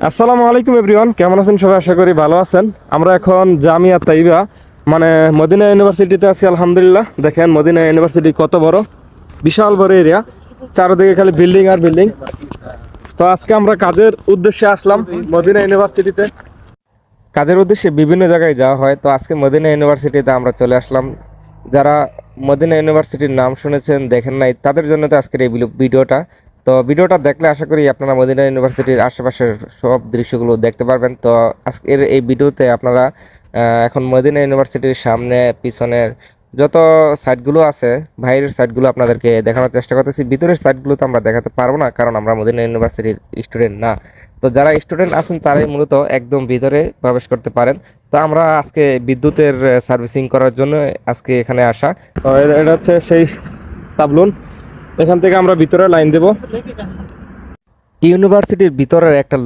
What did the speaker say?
আসসালামু আলাইকুম এভরিওয়ান, কেমন আছেন সবাই? আশা করি ভালো আছেন। আমরা এখন জামিয়া তাইবা মানে মদিনা ইউনিভার্সিটিতে আছি। আলহামদুলিল্লাহ, দেখেন মদিনা ইউনিভার্সিটি কত বড়, বিশাল বড় এরিয়া, চারদিকে খালি বিল্ডিং আর বিল্ডিং। তো আজকে আমরা কাজের উদ্দেশ্যে আসলাম মদিনা ইউনিভার্সিটিতে। কাজের উদ্দেশ্যে বিভিন্ন জায়গায় যাওয়া হয়, তো আজকে মদিনা ইউনিভার্সিটিতে আমরা চলে আসলাম। যারা মদিনা ইউনিভার্সিটির নাম শুনেছেন, দেখেন নাই, তাদের জন্য তো আজকের এই ভিডিওটা। তো ভিডিওটা দেখলে আশা করি আপনারা মদিনা ইউনিভার্সিটির আশেপাশের সব দৃশ্যগুলো দেখতে পারবেন। তো আজকের এই ভিডিওতে আপনারা এখন মদিনা ইউনিভার্সিটির সামনে পিছনের যত সাইটগুলো আছে, বাইরের সাইটগুলো আপনাদেরকে দেখানোর চেষ্টা করতেছি। ভিতরের সাইটগুলো তো আমরা দেখাতে পারবো না, কারণ আমরা মদিনা ইউনিভার্সিটির স্টুডেন্ট না। তো যারা স্টুডেন্ট আছেন তারাই মূলত একদম ভিতরে প্রবেশ করতে পারেন। তো আমরা আজকে বিদ্যুতের সার্ভিসিং করার জন্য আজকে এখানে আসা। তো এটা হচ্ছে সেই তাবলুন, এখান থেকে আমরা ভিতরে লাইন দেব। ইউনিভার্সিটির ভিতরের একটা